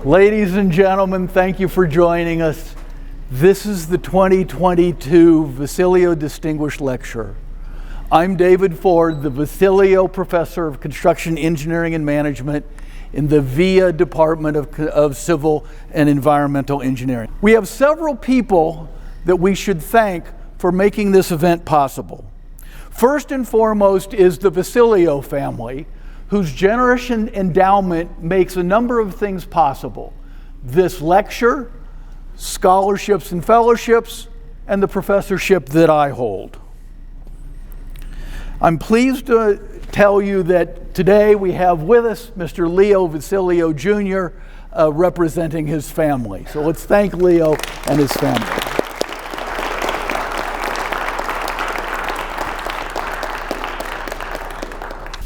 Ladies and gentlemen, thank you for joining us. This is the 2022 Vasilio Distinguished Lecture. I'm David Ford, the Vasilio Professor of Construction Engineering and Management in the VIA Department of Civil and Environmental Engineering. We have several people that we should thank for making this event possible. First and foremost is the Vasilio family, whose generous endowment makes a number of things possible. This lecture, scholarships and fellowships, and the professorship that I hold. I'm pleased to tell you that today we have with us Mr. Leo Vasilio Jr. Representing his family. So let's thank Leo and his family.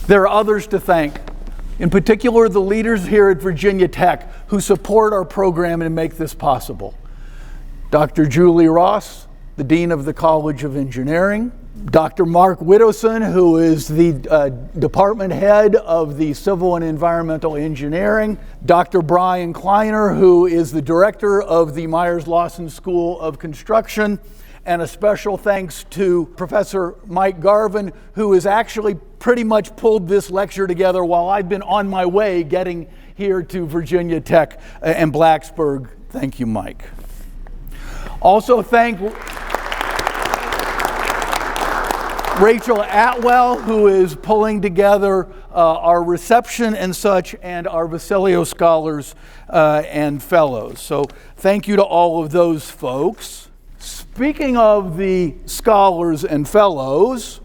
There are others to thank, in particular the leaders here at Virginia Tech who support our program and make this possible. Dr. Julie Ross, the Dean of the College of Engineering, Dr. Mark Widdowson, who is the department head of the Civil and Environmental Engineering, Dr. Brian Kleiner, who is the director of the Myers-Lawson School of Construction, and a special thanks to Professor Mike Garvin, who has actually pretty much pulled this lecture together while I've been on my way getting here to Virginia Tech and Blacksburg. Thank you, Mike. Also thank Rachel Atwell, who is pulling together our reception and such, and our Vasilio scholars and fellows. So thank you to all of those folks. Speaking of the scholars and fellows,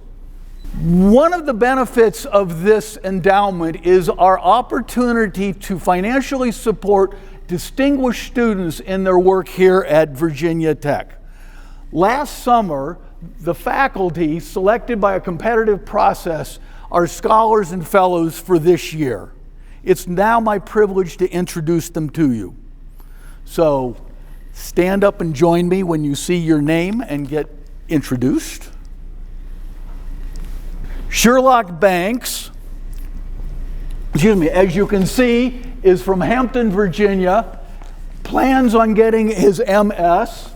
one of the benefits of this endowment is our opportunity to financially support distinguished students in their work here at Virginia Tech. Last summer, the faculty selected by a competitive process are scholars and fellows for this year. It's now my privilege to introduce them to you. So stand up and join me when you see your name and get introduced. Sherlock Banks, as you can see, is from Hampton, Virginia, plans on getting his MS,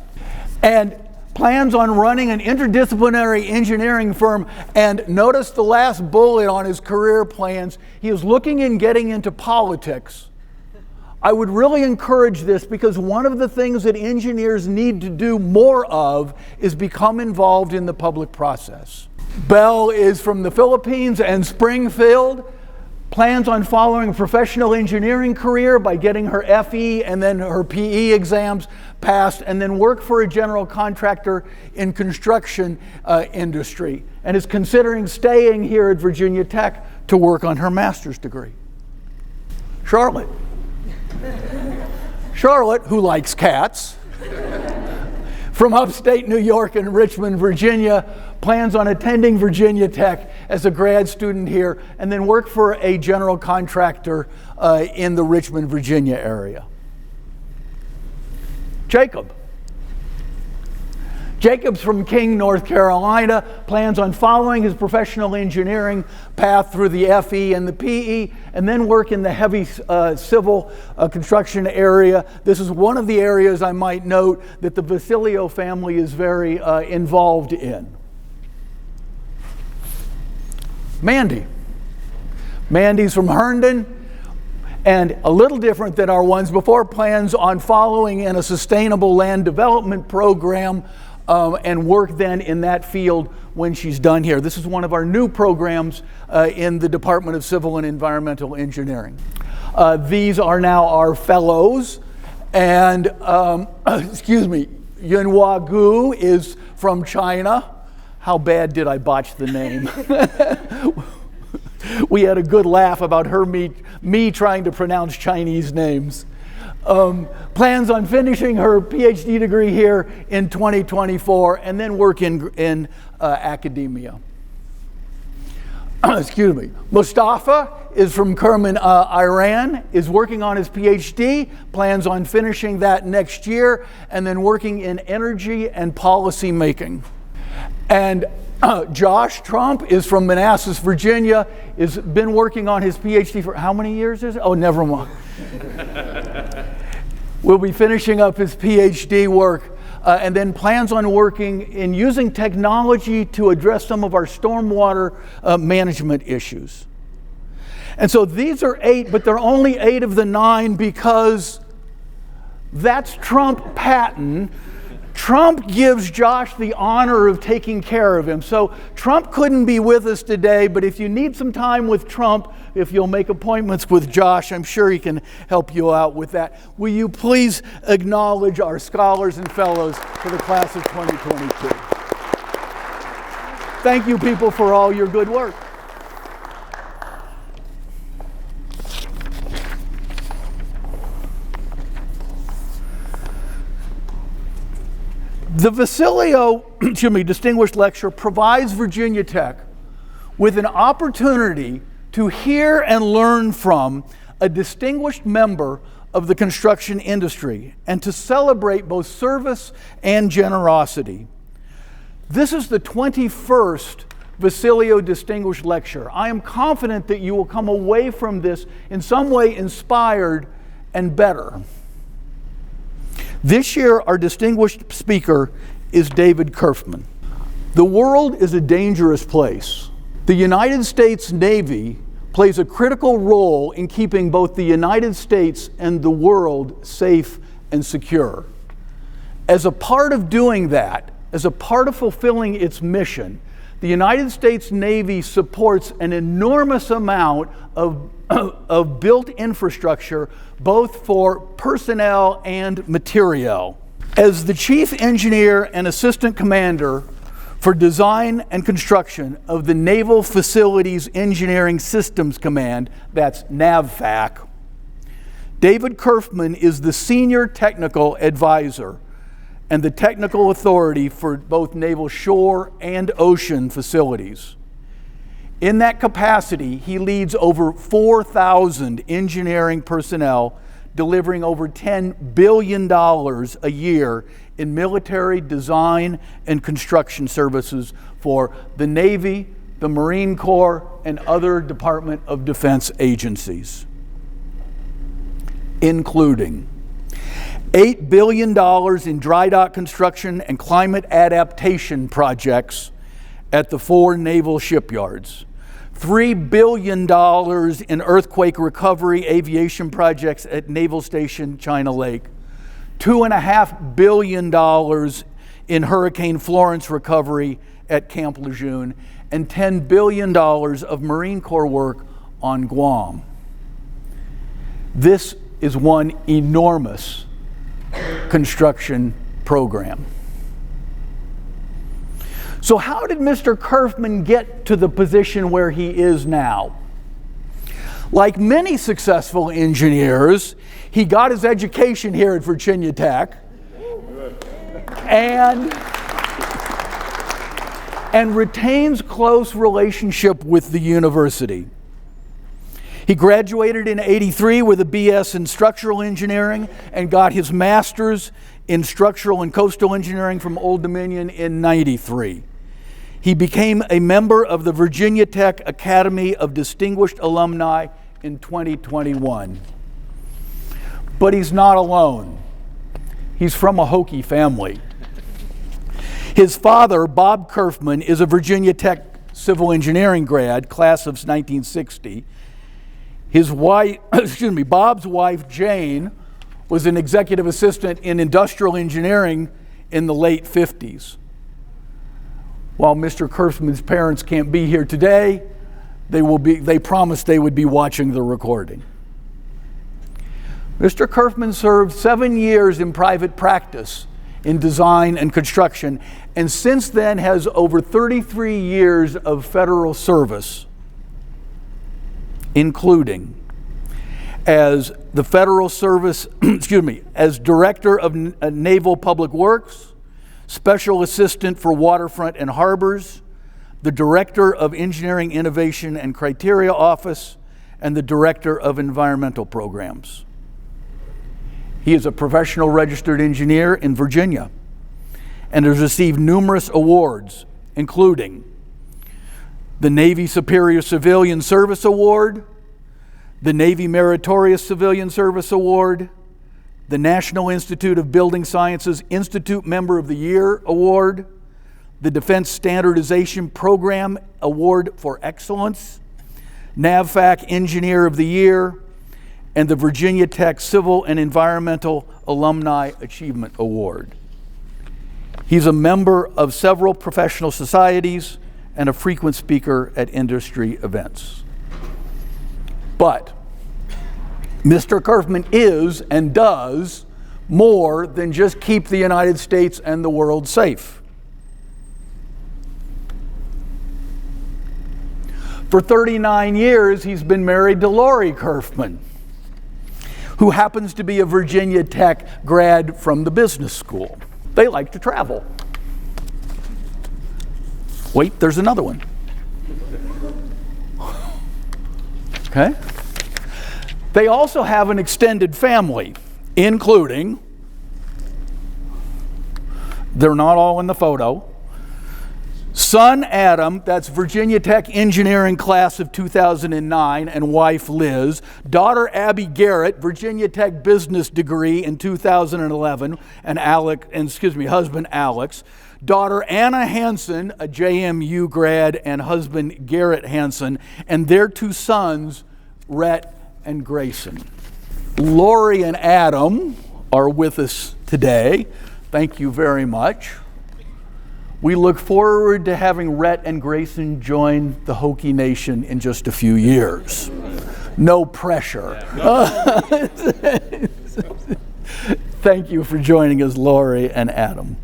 and plans on running an interdisciplinary engineering firm. And notice the last bullet on his career plans. He is looking in getting into politics. I would really encourage this because one of the things that engineers need to do more of is become involved in the public process. Belle is from the Philippines and Springfield, plans on following a professional engineering career by getting her FE and then her PE exams passed, and then work for a general contractor in construction industry, and is considering staying here at Virginia Tech to work on her master's degree. Charlotte, who likes cats, from upstate New York and Richmond, Virginia, plans on attending Virginia Tech as a grad student here and then work for a general contractor in the Richmond, Virginia area. Jacob's from King, North Carolina, plans on following his professional engineering path through the FE and the PE, and then work in the heavy civil construction area. This is one of the areas I might note that the Vasilio family is very involved in. Mandy's from Herndon, and a little different than our ones before, plans on following in a sustainable land development program and work then in that field when she's done here. This is one of our new programs in the Department of Civil and Environmental Engineering. These are now our fellows, and Yunhua Gu is from China. How bad did I botch the name? We had a good laugh about me trying to pronounce Chinese names. Plans on finishing her PhD degree here in 2024 and then work in academia. Mustafa is from Curfman, Iran, is working on his PhD, plans on finishing that next year, and then working in energy and policy making. And Josh Trump is from Manassas, Virginia, has been working on his PhD for how many years is it? Oh, never mind. will be finishing up his PhD work and then plans on working in using technology to address some of our stormwater management issues. And so these are 8, but they're only 8 of the 9 because that's Trump Patton. Trump gives Josh the honor of taking care of him. So Trump couldn't be with us today, but if you need some time with Trump, if you'll make appointments with Josh, I'm sure he can help you out with that. Will you please acknowledge our scholars and fellows for the class of 2022? Thank you, people, for all your good work. The Vasilio Distinguished Lecture provides Virginia Tech with an opportunity to hear and learn from a distinguished member of the construction industry and to celebrate both service and generosity. This is the 21st Vasilio Distinguished Lecture. I am confident that you will come away from this in some way inspired and better. This year, our distinguished speaker is David Curfman. The world is a dangerous place. The United States Navy plays a critical role in keeping both the United States and the world safe and secure. As a part of doing that, as a part of fulfilling its mission, the United States Navy supports an enormous amount of built infrastructure, both for personnel and materiel. As the chief engineer and assistant commander for design and construction of the Naval Facilities Engineering Systems Command, that's NAVFAC, David Curfman is the senior technical advisor and the technical authority for both naval shore and ocean facilities. In that capacity, he leads over 4,000 engineering personnel, delivering over $10 billion a year in military design and construction services for the Navy, the Marine Corps, and other Department of Defense agencies, including $8 billion in dry dock construction and climate adaptation projects at the 4 naval shipyards, $3 billion in earthquake recovery aviation projects at Naval Station China Lake, $2.5 billion in Hurricane Florence recovery at Camp Lejeune, and $10 billion of Marine Corps work on Guam. This is one enormous construction program. So how did Mr. Curfman get to the position where he is now? Like many successful engineers, he got his education here at Virginia Tech and retains close relationship with the university. He graduated in '83 with a BS in structural engineering and got his master's in structural and coastal engineering from Old Dominion in '93. He became a member of the Virginia Tech Academy of Distinguished Alumni in 2021. But he's not alone. He's from a Hokie family. His father, Bob Curfman, is a Virginia Tech civil engineering grad, class of 1960. His wife, Bob's wife, Jane, was an executive assistant in industrial engineering in the late 50s. While Mr. Curfman's parents can't be here today, they promised they would be watching the recording. Mr. Curfman served 7 years in private practice in design and construction, and since then has over 33 years of federal service, including as the Federal Service, as Director of Naval Public Works, Special Assistant for Waterfront and Harbors, the Director of Engineering Innovation and Criteria Office, and the Director of Environmental Programs. He is a professional registered engineer in Virginia and has received numerous awards, including the Navy Superior Civilian Service Award, the Navy Meritorious Civilian Service Award, the National Institute of Building Sciences Institute Member of the Year Award, the Defense Standardization Program Award for Excellence, NAVFAC Engineer of the Year, and the Virginia Tech Civil and Environmental Alumni Achievement Award. He's a member of several professional societies and a frequent speaker at industry events. But Mr. Curfman is and does more than just keep the United States and the world safe. For 39 years, he's been married to Lori Curfman, who happens to be a Virginia Tech grad from the business school. They like to travel. Wait, there's another one. Okay. They also have an extended family, including, they're not all in the photo, son Adam, that's Virginia Tech engineering class of 2009, and wife Liz, daughter Abby Garrett, Virginia Tech business degree in 2011, and husband Alex, daughter Anna Hansen, a JMU grad, and husband Garrett Hansen, and their two sons, Rhett and Grayson. Lori and Adam are with us today. Thank you very much. We look forward to having Rhett and Grayson join the Hokie Nation in just a few years. No pressure. Thank you for joining us, Lori and Adam.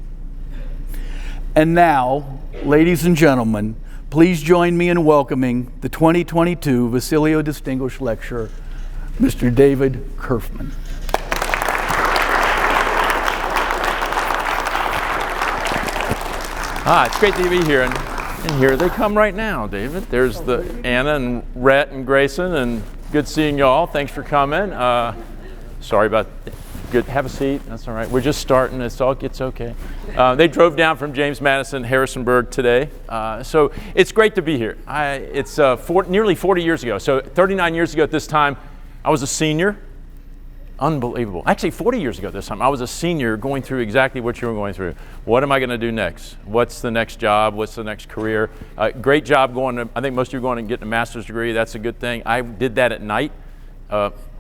And now, ladies and gentlemen, please join me in welcoming the 2022 Vasilio Distinguished Lecturer, Mr. David Curfman. It's great to be here, and here they come right now, David. There's the Anna and Rhett and Grayson, and good seeing y'all. Thanks for coming. Sorry about good. Have a seat. That's all right. We're just starting. It's okay. They drove down from James Madison, Harrisonburg today, so it's great to be here. It's nearly 40 years ago. So 39 years ago at this time, I was a senior. Unbelievable. Actually, 40 years ago this time, I was a senior going through exactly what you were going through. What am I going to do next? What's the next job? What's the next career? Great job going to, I think most of you are going and getting a master's degree. That's a good thing. I did that at night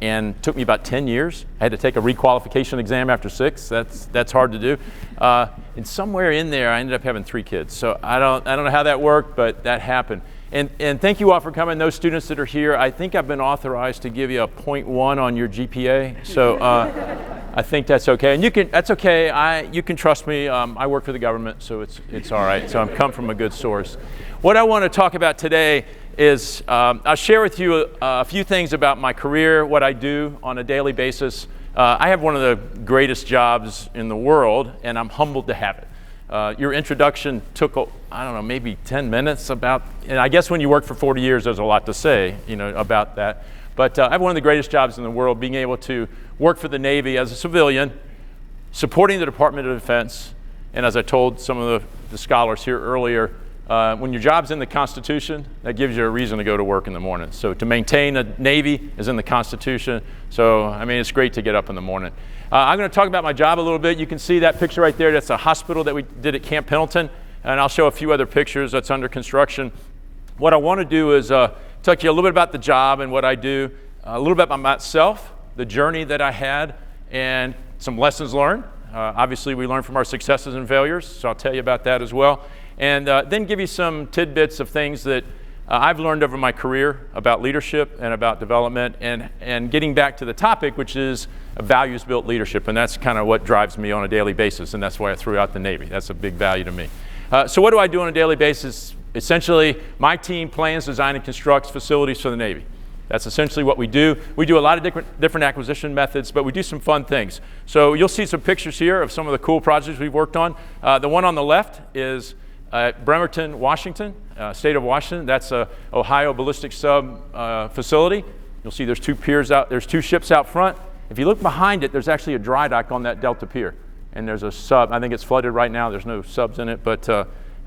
and took me about 10 years. I had to take a requalification exam after 6. That's hard to do. And somewhere in there, I ended up having 3 kids. So I don't know how that worked, but that happened. And thank you all for coming. Those students that are here, I think I've been authorized to give you a 0.1 on your GPA. So I think that's okay. And that's okay. You can trust me. I work for the government, so it's all right. So I'm come from a good source. What I want to talk about today is I'll share with you a few things about my career, what I do on a daily basis. I have one of the greatest jobs in the world, and I'm humbled to have it. Your introduction took, I don't know, maybe 10 minutes and I guess when you work for 40 years, there's a lot to say, about that. But I have one of the greatest jobs in the world, being able to work for the Navy as a civilian, supporting the Department of Defense, and as I told some of the scholars here earlier, when your job's in the Constitution, that gives you a reason to go to work in the morning. So to maintain a Navy is in the Constitution. So, it's great to get up in the morning. I'm going to talk about my job a little bit. You can see that picture right there. That's a hospital that we did at Camp Pendleton. And I'll show a few other pictures that's under construction. What I want to do is talk to you a little bit about the job and what I do, a little bit about myself, the journey that I had, and some lessons learned. Obviously, we learn from our successes and failures, so I'll tell you about that as well. And then give you some tidbits of things that I've learned over my career about leadership and about development, and getting back to the topic, which is a values-built leadership, and that's kind of what drives me on a daily basis, and that's why I threw out the Navy. That's a big value to me. So what do I do on a daily basis? Essentially, my team plans, designs, and constructs facilities for the Navy. That's essentially what we do. We do a lot of different acquisition methods, but we do some fun things. So you'll see some pictures here of some of the cool projects we've worked on. The one on the left is Bremerton, Washington, state of Washington. That's a Ohio ballistic sub facility. You'll see there's 2 piers out. There's 2 ships out front. If you look behind it, there's actually a dry dock on that Delta Pier, and there's a sub. I think it's flooded right now. There's no subs in it, but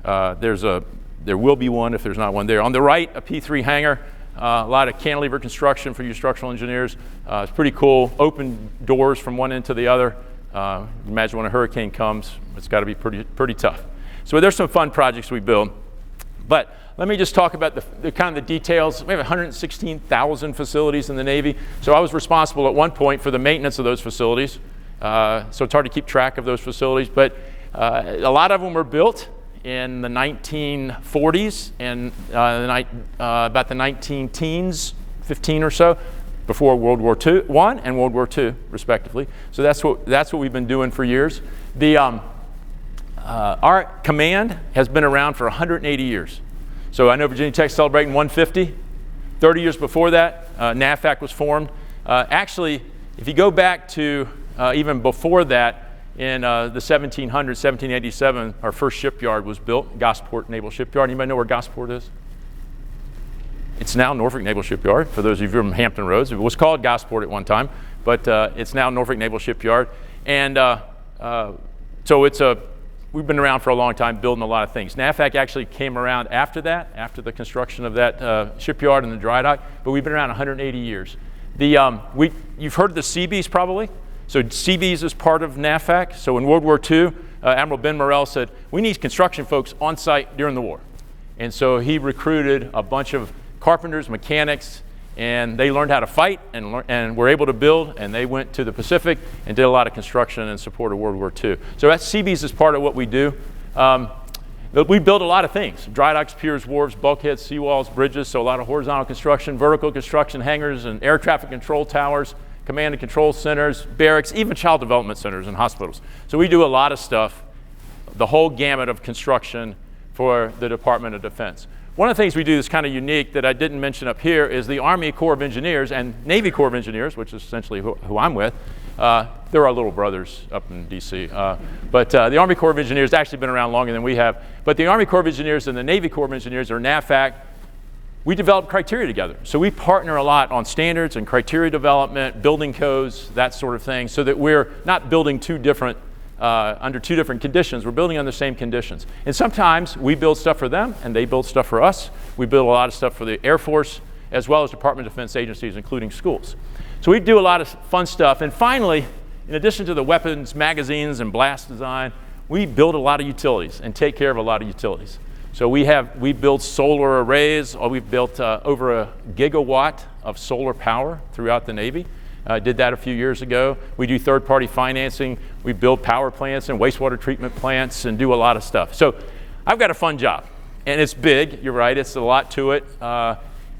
there will be one if there's not one there. On the right, a P-3 hangar. a lot of cantilever construction for you structural engineers. It's pretty cool. Open doors from one end to the other. Imagine when a hurricane comes, it's got to be pretty tough. So there's some fun projects we build. But let me just talk about the kind of the details. We have 116,000 facilities in the Navy. So I was responsible at one point for the maintenance of those facilities. So it's hard to keep track of those facilities. But a lot of them were built in the 1940s and about the 19-teens, 15 or so, before World War I and World War II, respectively. So that's what we've been doing for years. Our command has been around for 180 years. So I know Virginia Tech's celebrating 150. 30 years before that, NAVFAC was formed. Actually, if you go back to even before that, in the 1700s, 1787, our first shipyard was built, Gosport Naval Shipyard. Anybody know where Gosport is? It's now Norfolk Naval Shipyard, for those of you from Hampton Roads. It was called Gosport at one time, but it's now Norfolk Naval Shipyard. And so we've been around for a long time building a lot of things. NAVFAC actually came around after that, after the construction of that shipyard and the dry dock, but we've been around 180 years. You've heard of the Seabees probably. So Seabees is part of NAVFAC. So in World War II, Admiral Ben Morrell said, we need construction folks on site during the war. And so he recruited a bunch of carpenters, mechanics, and they learned how to fight and were able to build, and they went to the Pacific and did a lot of construction in support of World War II. So that Seabees is part of what we do. We build a lot of things: dry docks, piers, wharves, bulkheads, seawalls, bridges, so a lot of horizontal construction, vertical construction, hangars, and air traffic control towers, command and control centers, barracks, even child development centers and hospitals. So we do a lot of stuff, the whole gamut of construction for the Department of Defense. One of the things we do that's kind of unique that I didn't mention up here is the Army Corps of Engineers and Navy Corps of Engineers, which is essentially who I'm with. They're our little brothers up in DC. But the Army Corps of Engineers has actually been around longer than we have. But the Army Corps of Engineers and the Navy Corps of Engineers, or NAVFAC, we develop criteria together. So we partner a lot on standards and criteria development, building codes, that sort of thing, so that we're not building under two different conditions. We're building under the same conditions. And sometimes we build stuff for them and they build stuff for us. We build a lot of stuff for the Air Force as well as Department of Defense agencies, including schools. So we do a lot of fun stuff. And finally, in addition to the weapons, magazines, and blast design, we build a lot of utilities and take care of a lot of utilities. So we build solar arrays. We've built over 1 gigawatt of solar power throughout the Navy. Did that a few years ago. We do third-party financing. We build power plants and wastewater treatment plants and do a lot of stuff. So I've got a fun job, and it's big. You're right, it's a lot to it,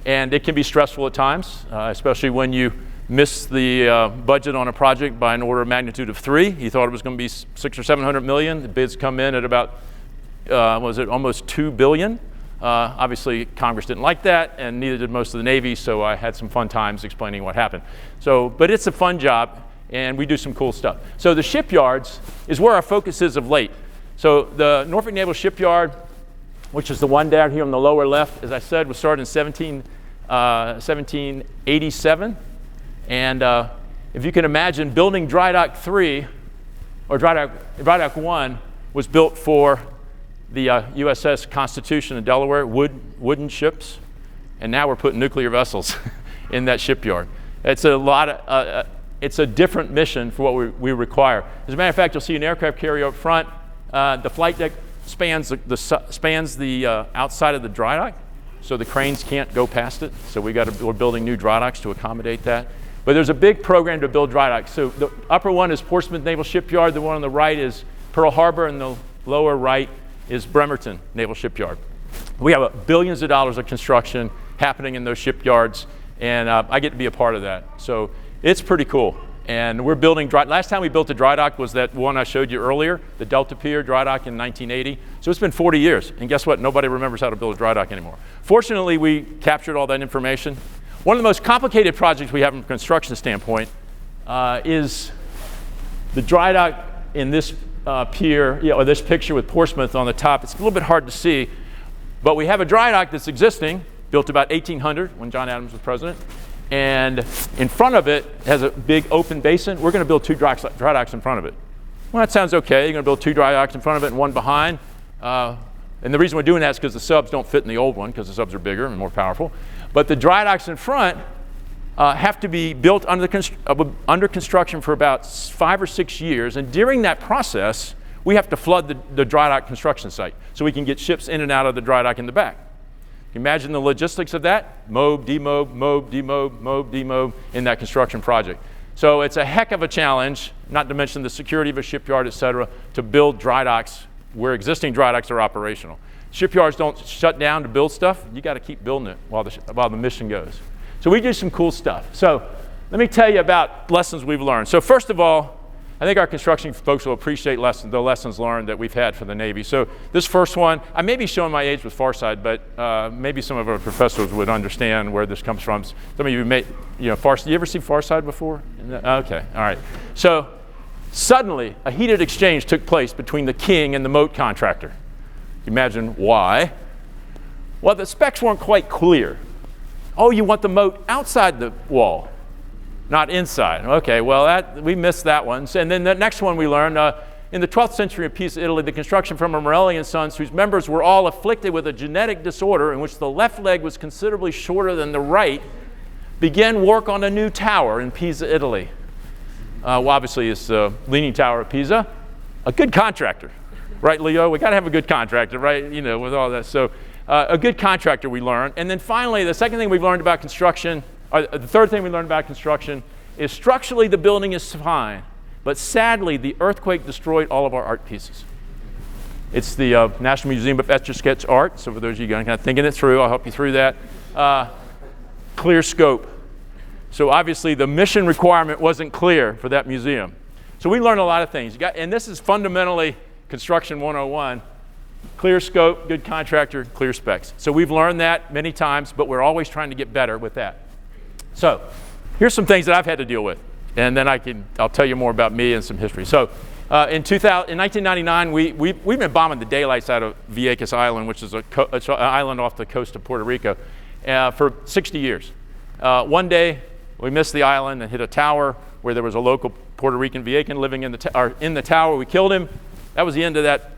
and it can be stressful at times, especially when you miss the budget on a project by an order of magnitude of 3. You thought it was going to be $600 or $700 million. The bids come in at about almost $2 billion. Obviously, Congress didn't like that, and neither did most of the Navy, so I had some fun times explaining what happened. But it's a fun job, and we do some cool stuff. So the shipyards is where our focus is of late. So the Norfolk Naval Shipyard, which is the one down here on the lower left, as I said, was started in 1787. And if you can imagine, building Dry Dock 3, or Dry Dock 1, was built for the USS Constitution in Delaware, wooden ships, and now we're putting nuclear vessels in that shipyard. It's a different mission for what we require. As a matter of fact, you'll see an aircraft carrier up front. The flight deck spans the outside of the dry dock, so the cranes can't go past it. So we're building new dry docks to accommodate that. But there's a big program to build dry docks. So the upper one is Portsmouth Naval Shipyard. The one on the right is Pearl Harbor, and the lower right is Bremerton Naval Shipyard. We have billions of dollars of construction happening in those shipyards, and I get to be a part of that. So it's pretty cool. And we're building last time we built a dry dock was that one I showed you earlier, the Delta Pier dry dock in 1980. So it's been 40 years, and guess what? Nobody remembers how to build a dry dock anymore. Fortunately, we captured all that information. One of the most complicated projects we have from a construction standpoint is the dry dock in this pier, or this picture with Portsmouth on the top. It's a little bit hard to see, but we have a dry dock that's existing, built about 1800 when John Adams was president, and in front of it has a big open basin. We're going to build 2 dry docks in front of it. Well, that sounds okay. You're going to build 2 dry docks in front of it and one behind. And the reason we're doing that is because the subs don't fit in the old one, because the subs are bigger and more powerful. But the dry docks in front have to be built under construction for about 5 or 6 years. And during that process, we have to flood the dry dock construction site so we can get ships in and out of the dry dock in the back. Imagine the logistics of that. Mob, demob, mob, demob, mob, demob in that construction project. So it's a heck of a challenge, not to mention the security of a shipyard, et cetera, to build dry docks where existing dry docks are operational. Shipyards don't shut down to build stuff. You got to keep building it while the mission goes. So we do some cool stuff. So let me tell you about lessons we've learned. So first of all, I think our construction folks will appreciate the lessons learned that we've had for the Navy. So this first one, I may be showing my age with Farside, but maybe some of our professors would understand where this comes from. Some of you may, Farside, you ever see Farside before? Okay, all right. So suddenly, a heated exchange took place between the king and the moat contractor. Imagine why. Well, the specs weren't quite clear. Oh, you want the moat outside the wall, not inside. Okay, well, we missed that one. And then the next one we learned, in the 12th century in Pisa, Italy, the construction firm of Morelli and Sons, whose members were all afflicted with a genetic disorder in which the left leg was considerably shorter than the right, began work on a new tower in Pisa, Italy. Well, obviously, it's the Leaning Tower of Pisa. A good contractor, right, Leo? We got to have a good contractor, right? With all that. So a good contractor we learned. And then finally, the second thing we've learned about construction, the third thing we learned about construction is structurally the building is fine, but sadly the earthquake destroyed all of our art pieces. It's the National Museum of Etch-a-Sketch Art, so for those of you kind of thinking it through, I'll help you through that. Clear scope. So obviously the mission requirement wasn't clear for that museum. So we learned a lot of things. And this is fundamentally Construction 101. Clear scope, good contractor, clear specs. So we've learned that many times, but we're always trying to get better with that. So here's some things that I've had to deal with, and then I'll tell you more about me and some history. So in 1999, we've been bombing the daylights out of Vieques Island, which is an island off the coast of Puerto Rico, for 60 years. One day, we missed the island and hit a tower where there was a local Puerto Rican Vieques living in the tower. We killed him. That was the end of that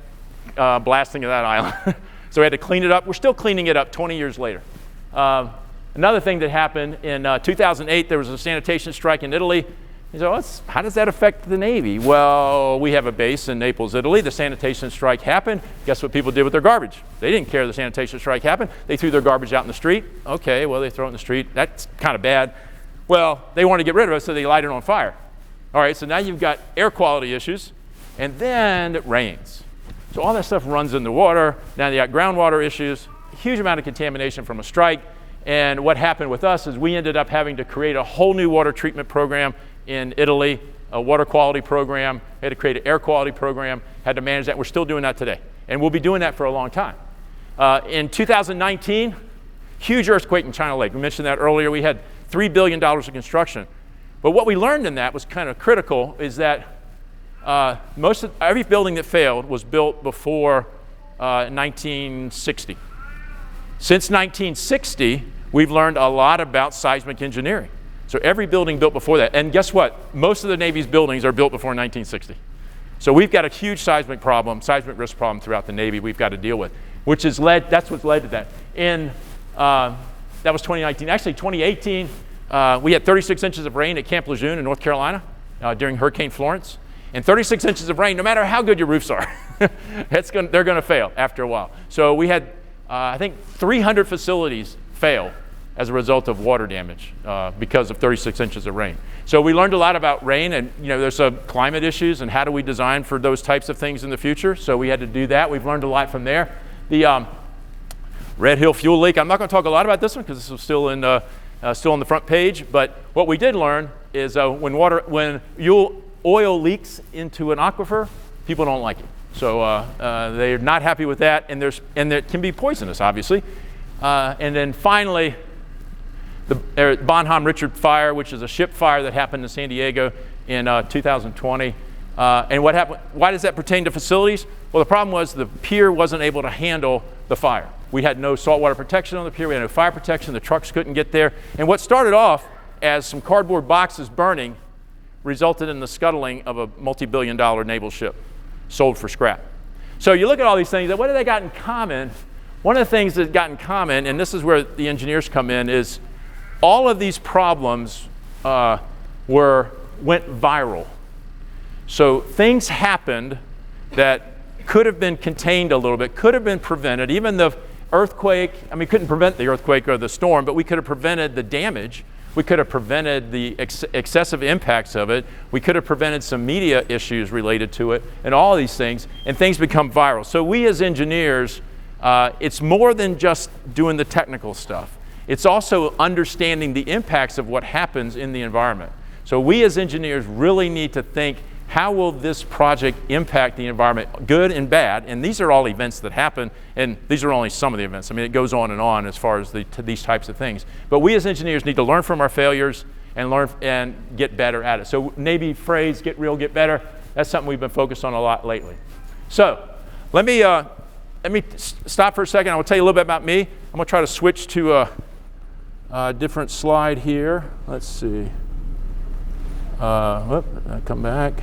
blasting of that island. So we had to clean it up. We're still cleaning it up 20 years later. Another thing that happened in 2008, there was a sanitation strike in Italy. You say, well, how does that affect the Navy? Well, we have a base in Naples, Italy. The sanitation strike happened. Guess what people did with their garbage? They didn't care the sanitation strike happened. They threw their garbage out in the street. Okay, well, they throw it in the street. That's kind of bad. Well, they want to get rid of it, so they light it on fire. All right, so now you've got air quality issues, and then it rains. So all that stuff runs in the water. Now you got groundwater issues, a huge amount of contamination from a strike. And what happened with us is we ended up having to create a whole new water treatment program in Italy, a water quality program. We had to create an air quality program, had to manage that. We're still doing that today. And we'll be doing that for a long time. In 2019, huge earthquake in China Lake. We mentioned that earlier. We had $3 billion of construction. But what we learned in that was kind of critical is that every building that failed was built before 1960. Since 1960, we've learned a lot about seismic engineering. So every building built before that, and guess what? Most of the Navy's buildings are built before 1960. So we've got a huge seismic risk problem throughout the Navy we've got to deal with, that's what's led to that. That was 2019. Actually, 2018, we had 36 inches of rain at Camp Lejeune in North Carolina during Hurricane Florence. And 36 inches of rain, no matter how good your roofs are, they're going to fail after a while. So we had, I think, 300 facilities fail as a result of water damage because of 36 inches of rain. So we learned a lot about rain, and there's some climate issues and how do we design for those types of things in the future. So we had to do that. We've learned a lot from there. The Red Hill fuel leak. I'm not going to talk a lot about this one because this was still on the front page. But what we did learn is when oil leaks into an aquifer, people don't like it. So they're not happy with that, and it can be poisonous, obviously. And then finally, the Bonham Richard fire, which is a ship fire that happened in San Diego in 2020. And what happened? Why does that pertain to facilities? Well, the problem was the pier wasn't able to handle the fire. We had no saltwater protection on the pier. We had no fire protection. The trucks couldn't get there. And what started off as some cardboard boxes burning resulted in the scuttling of a multi-billion-dollar naval ship sold for scrap. So you look at all these things, what do they got in common? One of the things that got in common, and this is where the engineers come in, is all of these problems went viral. So things happened that could have been contained a little bit, could have been prevented. Even the earthquake, I mean, couldn't prevent the earthquake or the storm, but we could have prevented the damage. We could have prevented the excessive impacts of it. We could have prevented some media issues related to it, and all of these things, and things become viral. So we as engineers, it's more than just doing the technical stuff. It's also understanding the impacts of what happens in the environment. So we as engineers really need to think, how will this project impact the environment, good and bad? And these are all events that happen, and these are only some of the events. I mean, it goes on and on as far as these types of things. But we as engineers need to learn from our failures and learn and get better at it. So Navy phrase, get real, get better, that's something we've been focused on a lot lately. So let me stop for a second. I will tell you a little bit about me. I'm gonna try to switch to a different slide here. Let's see. I'll come back.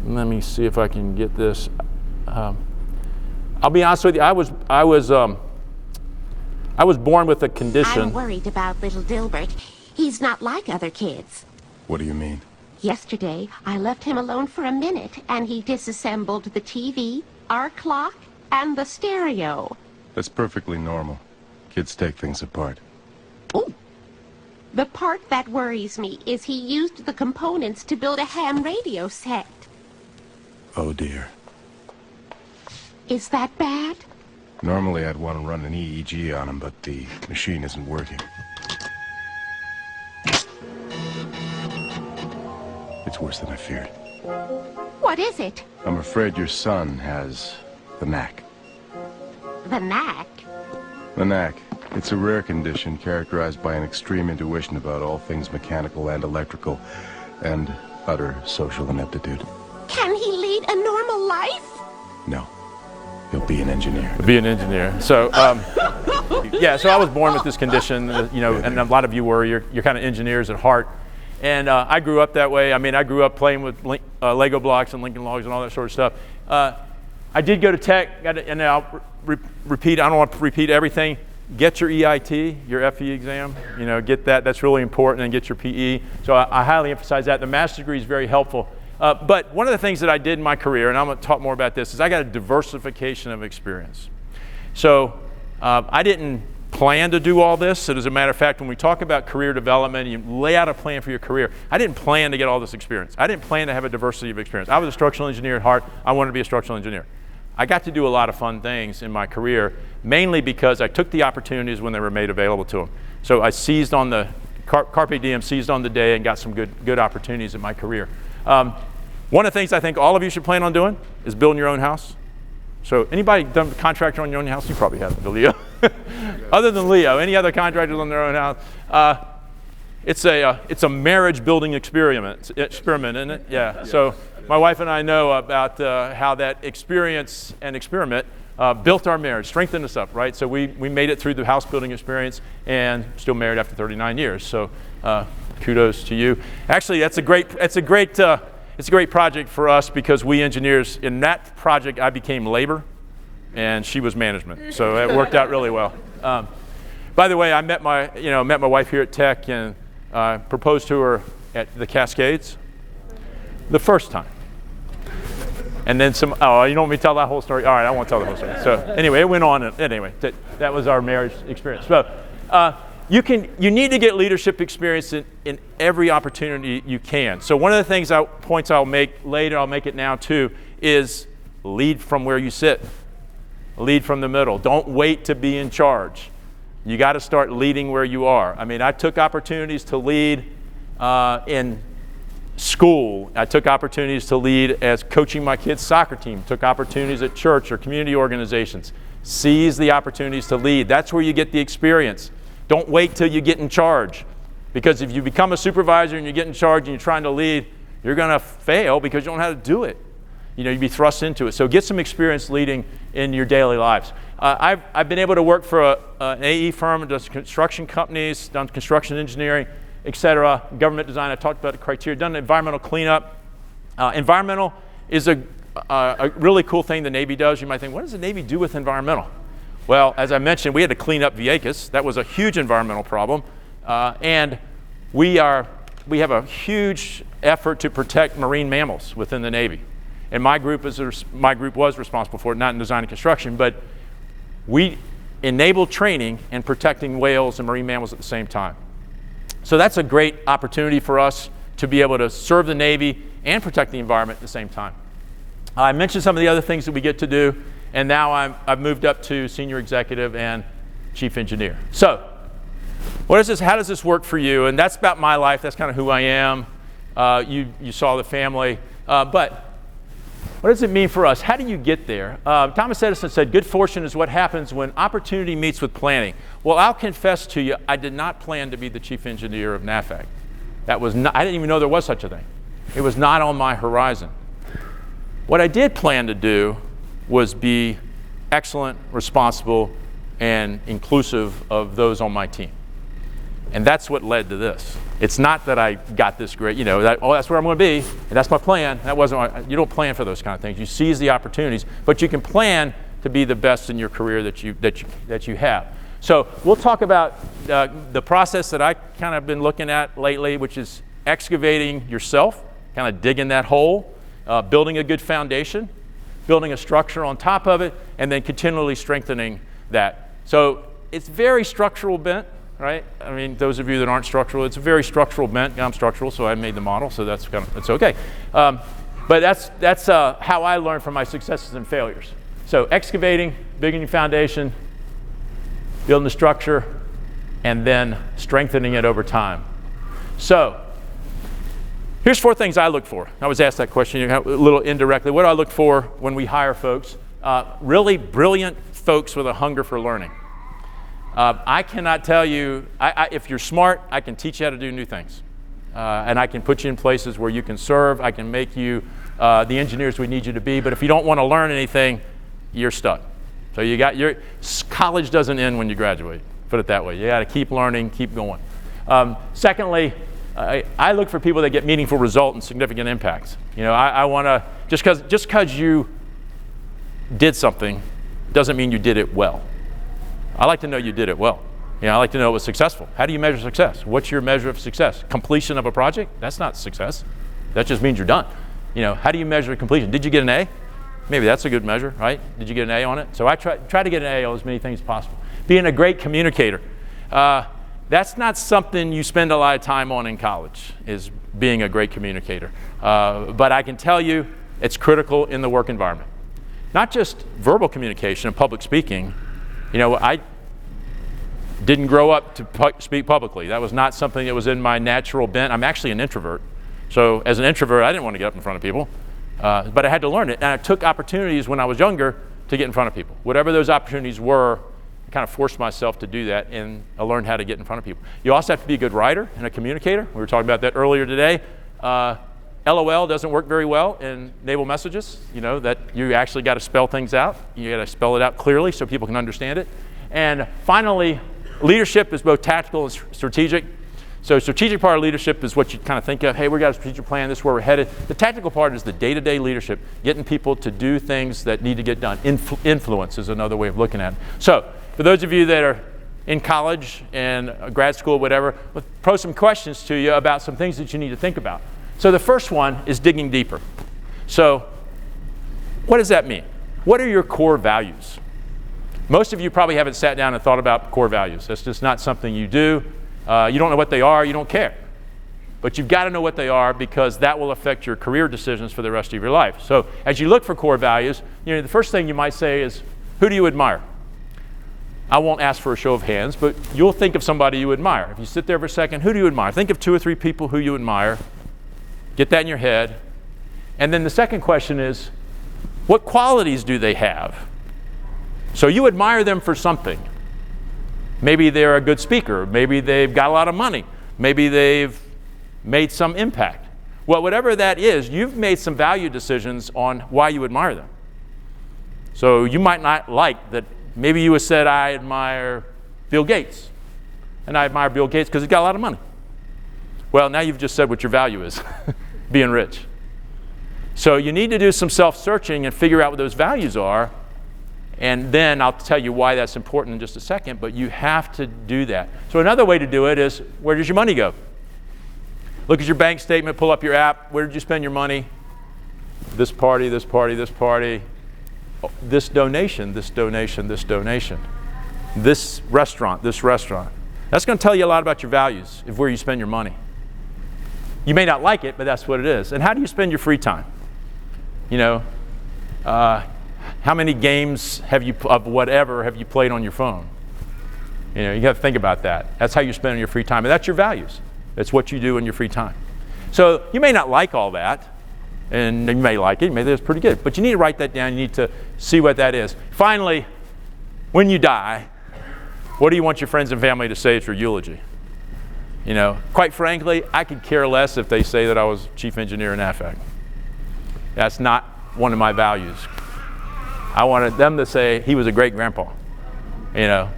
Let me see if I can get this. I'll be honest with you. I was born with a condition. I'm worried about little Dilbert. He's not like other kids. What do you mean? Yesterday, I left him alone for a minute, and he disassembled the TV, our clock, and the stereo. That's perfectly normal. Kids take things apart. Ooh. The part that worries me is he used the components to build a ham radio set. Oh dear. Is that bad? Normally I'd want to run an EEG on him, but the machine isn't working. It's worse than I feared. What is it? I'm afraid your son has the knack. The knack? The knack. It's a rare condition characterized by an extreme intuition about all things mechanical and electrical, and utter social ineptitude. Can he lead a normal life? No. He'll be an engineer. Be an engineer. So, yeah, so I was born with this condition, you know, and a lot of you were. You're kind of engineers at heart. And I grew up that way. I mean, I grew up playing with Lego blocks and Lincoln Logs and all that sort of stuff. I did go to tech, and I'll repeat, I don't want to repeat everything. Get your EIT, your FE exam, you know, get that. That's really important, and get your PE. So I highly emphasize that. The master's degree is very helpful. But one of the things that I did in my career, and I'm going to talk more about this, is I got a diversification of experience. So I didn't plan to do all this. So as a matter of fact, when we talk about career development, you lay out a plan for your career. I didn't plan to get all this experience. I didn't plan to have a diversity of experience. I was a structural engineer at heart. I wanted to be a structural engineer. I got to do a lot of fun things in my career, mainly because I took the opportunities when they were made available to them. So I seized on the, carpe diem, seized on the day, and got some good opportunities in my career. One of the things I think all of you should plan on doing is building your own house. So anybody done a contractor on your own house? You probably have, Leo. Other than Leo, any other contractors on their own house? It's a marriage building experiment, isn't it? Yeah. So my wife and I know about how that experience and experiment built our marriage, strengthened us up, right? So we made it through the house building experience, and still married after 39 years. So kudos to you. Actually, it's a great project for us, because we engineers, in that project, I became labor, and she was management. So it worked out really well. By the way, I met my wife here at Tech, and proposed to her at the Cascades the first time. And then you don't want me to tell that whole story? All right, I won't tell the whole story. So anyway, it went on. Anyway, that was our marriage experience. So you need to get leadership experience in every opportunity you can. So one of the things points I'll make later, I'll make it now too, is lead from where you sit. Lead from the middle. Don't wait to be in charge. You got to start leading where you are. I mean, I took opportunities to lead in school. I took opportunities to lead as coaching my kids' soccer team. Took opportunities at church or community organizations. Seize the opportunities to lead. That's where you get the experience. Don't wait till you get in charge, because if you become a supervisor and you get in charge and you're trying to lead, you're going to fail because you don't know how to do it. You'd be thrust into it. So get some experience leading in your daily lives. I've been able to work for an AE firm, does construction companies, done construction engineering, etc. Government design. I talked about the criteria. Done environmental cleanup. Environmental is a really cool thing the Navy does. You might think, what does the Navy do with environmental? Well, as I mentioned, we had to clean up Vieques. That was a huge environmental problem. And we have a huge effort to protect marine mammals within the Navy. And my group was responsible for it, not in design and construction, but we enabled training and protecting whales and marine mammals at the same time. So that's a great opportunity for us to be able to serve the Navy and protect the environment at the same time. I mentioned some of the other things that we get to do, and now I've moved up to senior executive and chief engineer. So how does this work for you? And that's about my life. That's kind of who I am. You saw the family. But what does it mean for us? How do you get there? Thomas Edison said, good fortune is what happens when opportunity meets with planning. Well, I'll confess to you, I did not plan to be the chief engineer of NAVFAC. I didn't even know there was such a thing. It was not on my horizon. What I did plan to do was be excellent, responsible, and inclusive of those on my team. And that's what led to this. It's not that I got this great, that's where I'm going to be, and that's my plan. You don't plan for those kind of things. You seize the opportunities, but you can plan to be the best in your career that you have. So we'll talk about the process that I kind of been looking at lately, which is excavating yourself, kind of digging that hole, building a good foundation, building a structure on top of it, and then continually strengthening that. So it's very structural bent. Right? I mean, those of you that aren't structural, it's a very structural bent. I'm structural, so I made the model, so that's okay. But that's how I learned from my successes and failures. So excavating, building a foundation, building the structure, and then strengthening it over time. So here's 4 things I look for. I was asked that question a little indirectly. What do I look for when we hire folks? Really brilliant folks with a hunger for learning. I cannot tell you, if you're smart, I can teach you how to do new things. And I can put you in places where you can serve. I can make you the engineers we need you to be. But if you don't want to learn anything, you're stuck. So college doesn't end when you graduate, put it that way. You got to keep learning, keep going. Secondly, I look for people that get meaningful result and significant impacts. I want to, just because you did something doesn't mean you did it well. I like to know you did it well. I like to know it was successful. How do you measure success? What's your measure of success? Completion of a project? That's not success. That just means you're done. How do you measure completion? Did you get an A? Maybe that's a good measure, right? Did you get an A on it? So I try to get an A on as many things as possible. Being a great communicator. That's not something you spend a lot of time on in college, is being a great communicator. But I can tell you it's critical in the work environment. Not just verbal communication and public speaking. I didn't grow up to speak publicly. That was not something that was in my natural bent. I'm actually an introvert. So as an introvert, I didn't want to get up in front of people. But I had to learn it. And I took opportunities when I was younger to get in front of people. Whatever those opportunities were, I kind of forced myself to do that, and I learned how to get in front of people. You also have to be a good writer and a communicator. We were talking about that earlier today. LOL doesn't work very well in naval messages, that you actually got to spell things out. You got to spell it out clearly so people can understand it. And finally, leadership is both tactical and strategic. So strategic part of leadership is what you kind of think of. Hey, we got a strategic plan. This is where we're headed. The tactical part is the day-to-day leadership, getting people to do things that need to get done. Influence is another way of looking at it. So for those of you that are in college and grad school, whatever, we'll pose some questions to you about some things that you need to think about. So the first one is digging deeper. So what does that mean? What are your core values? Most of you probably haven't sat down and thought about core values. That's just not something you do. You don't know what they are, you don't care. But you've got to know what they are, because that will affect your career decisions for the rest of your life. So as you look for core values, the first thing you might say is, who do you admire? I won't ask for a show of hands, but you'll think of somebody you admire. If you sit there for a second, who do you admire? Think of 2 or 3 people who you admire. Get that in your head. And then the second question is, what qualities do they have? So you admire them for something. Maybe they're a good speaker. Maybe they've got a lot of money. Maybe they've made some impact. Well, whatever that is, you've made some value decisions on why you admire them. So you might not like that. Maybe you have said, I admire Bill Gates. And I admire Bill Gates because he's got a lot of money. Well, now you've just said what your value is, being rich. So you need to do some self-searching and figure out what those values are. And then I'll tell you why that's important in just a second, but you have to do that. So another way to do it is, where does your money go? Look at your bank statement, pull up your app. Where did you spend your money? This party, this party, this party. Oh, this donation, this donation, this donation. This restaurant, this restaurant. That's going to tell you a lot about your values of where you spend your money. You may not like it, but that's what it is. And how do you spend your free time? You know, how many games of whatever have you played on your phone? You know, you have to think about that. That's how you spend your free time, and that's your values. That's what you do in your free time. So you may not like all that, and you may like it. Maybe it's pretty good, but you need to write that down. You need to see what that is. Finally, when you die, what do you want your friends and family to say at your eulogy? You know, quite frankly, I could care less if they say that I was chief engineer in AFAC. That's not one of my values. I wanted them to say he was a great grandpa, you know.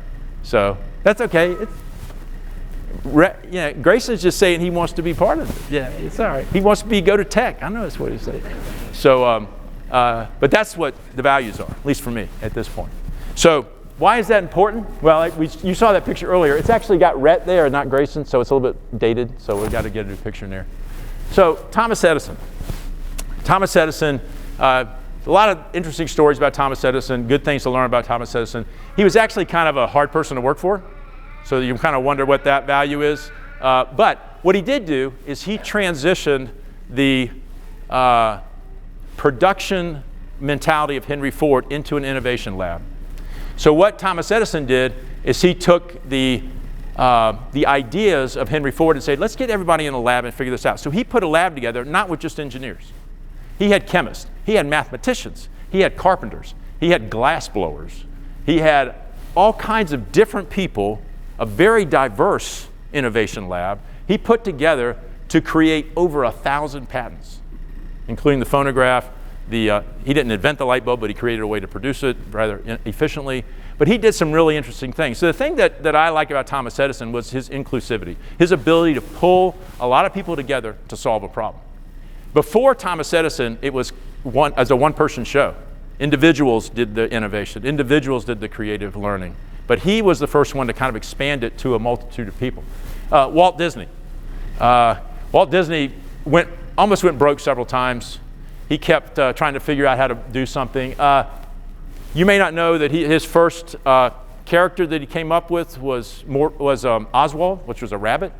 So that's okay. Grayson's just saying he wants to be part of it. Yeah, it's all right. He wants to go to tech. I know that's what he said. So, but that's what the values are, at least for me at this point. So why is that important? Well, you saw that picture earlier. It's actually got Rhett there, not Grayson, so it's a little bit dated. So we've got to get a new picture in there. So Thomas Edison. Thomas Edison. A lot of interesting stories about Thomas Edison, good things to learn about Thomas Edison. He was actually kind of a hard person to work for, so you kind of wonder what that value is. But what he did do is he transitioned the production mentality of Henry Ford into an innovation lab. So what Thomas Edison did is he took the ideas of Henry Ford and said, let's get everybody in a lab and figure this out. So he put a lab together, not with just engineers. He had chemists, he had mathematicians, he had carpenters, he had glass blowers, he had all kinds of different people, a very diverse innovation lab he put together to create over 1,000 patents, including the phonograph. He didn't invent the light bulb, but he created a way to produce it rather efficiently. But he did some really interesting things. So the thing that I like about Thomas Edison was his inclusivity, his ability to pull a lot of people together to solve a problem. Before Thomas Edison, it was as a one-person show. Individuals did the innovation. Individuals did the creative learning. But he was the first one to kind of expand it to a multitude of people. Walt Disney. Walt Disney almost went broke several times. He kept trying to figure out how to do something. You may not know that his first character that he came up with was Oswald, which was a rabbit.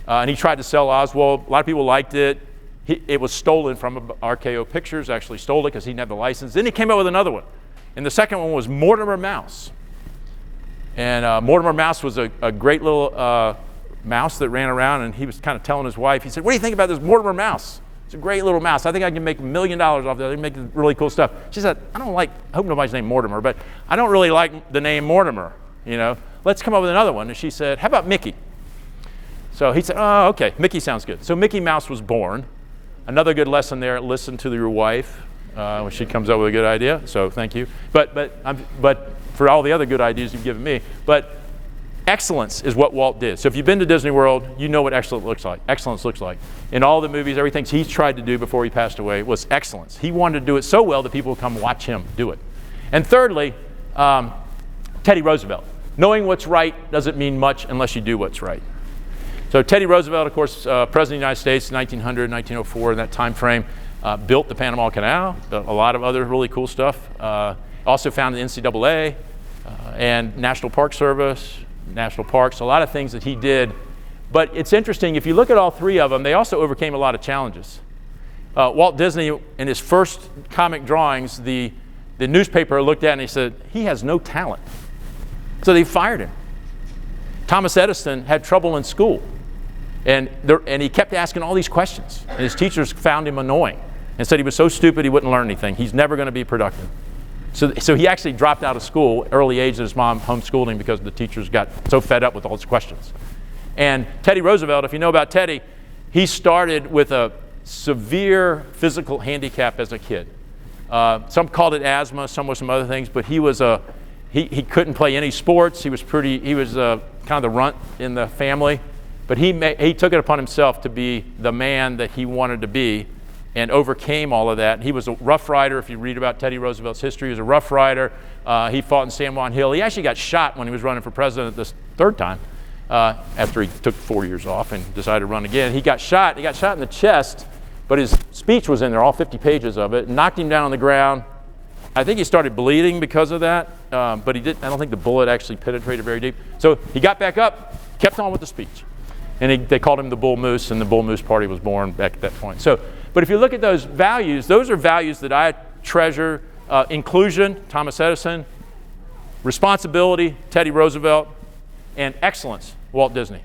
And he tried to sell Oswald. A lot of people liked it. It was stolen from RKO Pictures, actually stole it because he didn't have the license. Then he came up with another one. And the second one was Mortimer Mouse. And Mortimer Mouse was a great little mouse that ran around, and he was kind of telling his wife, he said, what do you think about this Mortimer Mouse? It's a great little mouse. I think I can make $1 million off that. I can make really cool stuff. She said, I hope nobody's named Mortimer, but I don't really like the name Mortimer, you know. Let's come up with another one. And she said, how about Mickey? So he said, oh, okay, Mickey sounds good. So Mickey Mouse was born. Another good lesson there, listen to your wife when she comes up with a good idea. So thank you. But for all the other good ideas you've given me. But excellence is what Walt did. So if you've been to Disney World, you know what excellence looks like. In all the movies, everything he's tried to do before he passed away was excellence. He wanted to do it so well that people would come watch him do it. And thirdly, Teddy Roosevelt. Knowing what's right doesn't mean much unless you do what's right. So Teddy Roosevelt, of course, President of the United States, 1900, 1904, in that time frame, built the Panama Canal, a lot of other really cool stuff. Also founded the NCAA and National Park Service, national parks, a lot of things that he did. But it's interesting, if you look at all three of them, they also overcame a lot of challenges. Walt Disney, in his first comic drawings, the newspaper looked at it and he said, he has no talent. So they fired him. Thomas Edison had trouble in school. And he kept asking all these questions. And his teachers found him annoying and said he was so stupid he wouldn't learn anything. He's never going to be productive. So he actually dropped out of school early age. His mom homeschooled him because the teachers got so fed up with all his questions. And Teddy Roosevelt, if you know about Teddy, he started with a severe physical handicap as a kid. Some called it asthma, some with some other things, but he couldn't play any sports. He was kind of the runt in the family. But he took it upon himself to be the man that he wanted to be and overcame all of that. He was a Rough Rider. If you read about Teddy Roosevelt's history, he was a Rough Rider. He fought in San Juan Hill. He actually got shot when he was running for president this third time, after he took 4 years off and decided to run again. He got shot in the chest, but his speech was in there, all 50 pages of it, knocked him down on the ground. I think he started bleeding because of that, but I don't think the bullet actually penetrated very deep. So he got back up, kept on with the speech. And they called him the Bull Moose, and the Bull Moose Party was born back at that point. But if you look at those values, those are values that I treasure. Inclusion, Thomas Edison. Responsibility, Teddy Roosevelt. And excellence, Walt Disney.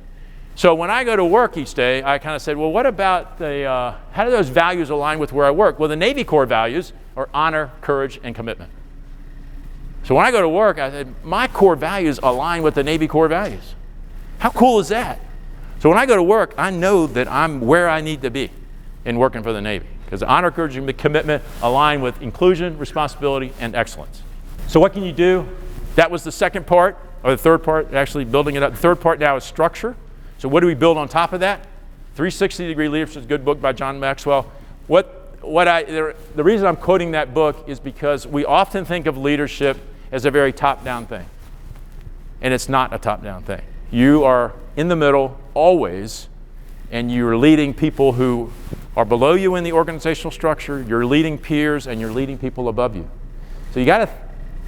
So when I go to work each day, I kind of said, well, what about how do those values align with where I work? Well, the Navy Corps values are honor, courage, and commitment. So when I go to work, I said, my core values align with the Navy Corps values. How cool is that? So when I go to work, I know that I'm where I need to be in working for the Navy, because honor, courage, and commitment align with inclusion, responsibility, and excellence. So what can you do? That was the second part, or the third part, actually building it up. The third part now is structure. So what do we build on top of that? 360-Degree Leadership is a good book by John Maxwell. The reason I'm quoting that book is because we often think of leadership as a very top-down thing. And it's not a top-down thing. You are in the middle always, and you're leading people who are below you in the organizational structure, you're leading peers, and you're leading people above you. So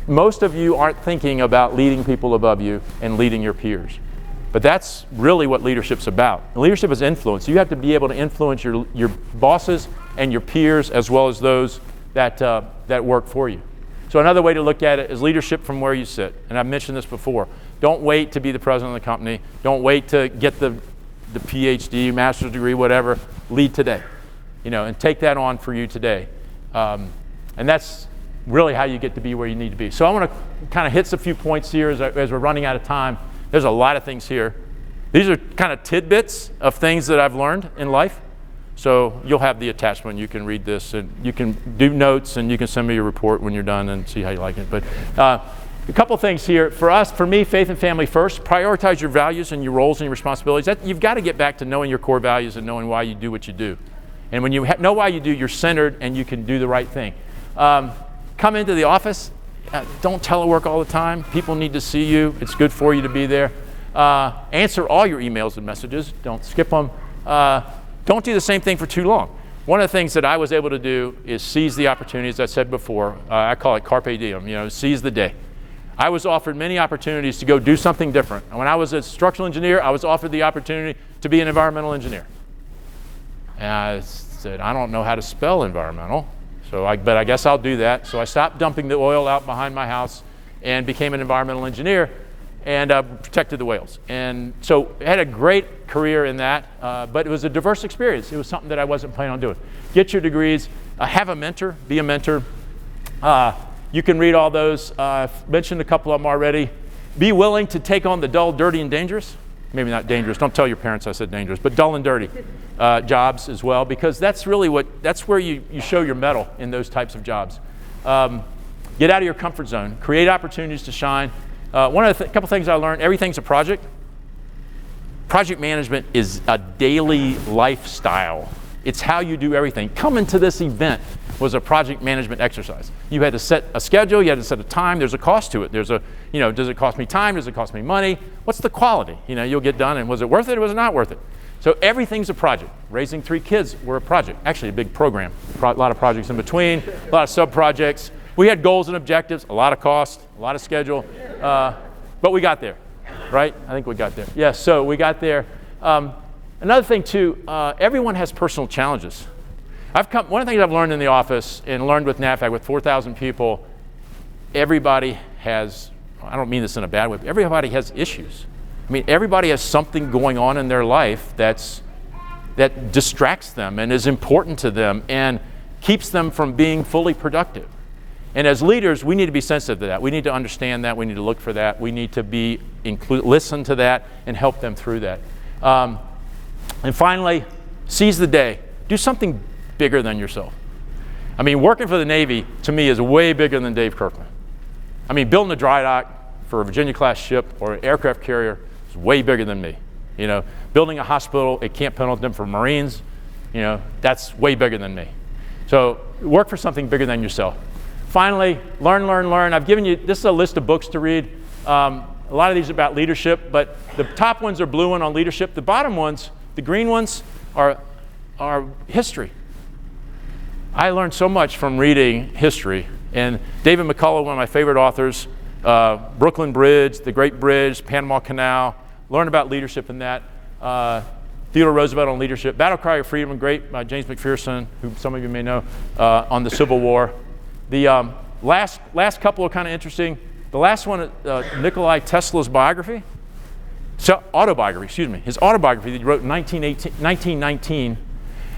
most of you aren't thinking about leading people above you and leading your peers. But that's really what leadership's about. Leadership is influence. You have to be able to influence your bosses and your peers, as well as those that work for you. So another way to look at it is leadership from where you sit. And I've mentioned this before. Don't wait to be the president of the company. Don't wait to get the PhD, master's degree, whatever. Lead today, and take that on for you today. And that's really how you get to be where you need to be. So I want to kind of hit a few points here as we're running out of time. There's a lot of things here. These are kind of tidbits of things that I've learned in life. So you'll have the attachment. You can read this, and you can do notes, and you can send me your report when you're done and see how you like it. But a couple things here. For me, faith and family first. Prioritize your values and your roles and your responsibilities. You've got to get back to knowing your core values and knowing why you do what you do. And when you know why you do, you're centered and you can do the right thing. Come into the office. Don't telework all the time. People need to see you. It's good for you to be there. Answer all your emails and messages. Don't skip them. Don't do the same thing for too long. One of the things that I was able to do is seize the opportunity, as I said before. I call it carpe diem, seize the day. I was offered many opportunities to go do something different. And when I was a structural engineer, I was offered the opportunity to be an environmental engineer. And I said, I don't know how to spell environmental. But I guess I'll do that. So I stopped dumping the oil out behind my house and became an environmental engineer and protected the whales. And so I had a great career in that, but it was a diverse experience. It was something that I wasn't planning on doing. Get your degrees, have a mentor, be a mentor. You can read all those. I've mentioned a couple of them already. Be willing to take on the dull, dirty, and dangerous. Maybe not dangerous. Don't tell your parents I said dangerous, but dull and dirty jobs as well, because that's really that's where you show your mettle in those types of jobs. Get out of your comfort zone. Create opportunities to shine. Couple things I learned, everything's a project. Project management is a daily lifestyle. It's how you do everything. Coming to this event was a project management exercise. You had to set a schedule, you had to set a time, there's a cost to it. Does it cost me time, does it cost me money? What's the quality? You'll get done, and was it worth it or was it not worth it? So everything's a project. Raising 3 kids were a project, actually a big program. A lot of projects in between, a lot of sub-projects. We had goals and objectives, a lot of cost, a lot of schedule, but we got there, right? I think we got there. Yes, so we got there. Another thing too, everyone has personal challenges. One of the things I've learned in the office and learned with NAVFAC with 4,000 people, everybody has, I don't mean this in a bad way, but everybody has issues. I mean, everybody has something going on in their life that distracts them and is important to them and keeps them from being fully productive. And as leaders, we need to be sensitive to that. We need to understand that. We need to look for that. We need to listen to that and help them through that. And finally, seize the day. Do something bigger than yourself. I mean, working for the Navy, to me, is way bigger than Dave Curfman. I mean, building a dry dock for a Virginia-class ship or an aircraft carrier is way bigger than me. Building a hospital at Camp Pendleton for Marines, that's way bigger than me. So work for something bigger than yourself. Finally, learn, learn, learn. I've given you, this is a list of books to read. A lot of these are about leadership, but the top ones are blue one on leadership. The bottom ones, the green ones, are history. I learned so much from reading history. And David McCullough, one of my favorite authors, Brooklyn Bridge, the Great Bridge, Panama Canal, learn about leadership in that. Theodore Roosevelt on leadership. Battle Cry of Freedom, great by James McPherson, who some of you may know, on the Civil War. The last couple are kind of interesting. The last one, Nikolai Tesla's biography. So, autobiography, excuse me. His autobiography that he wrote in 1919.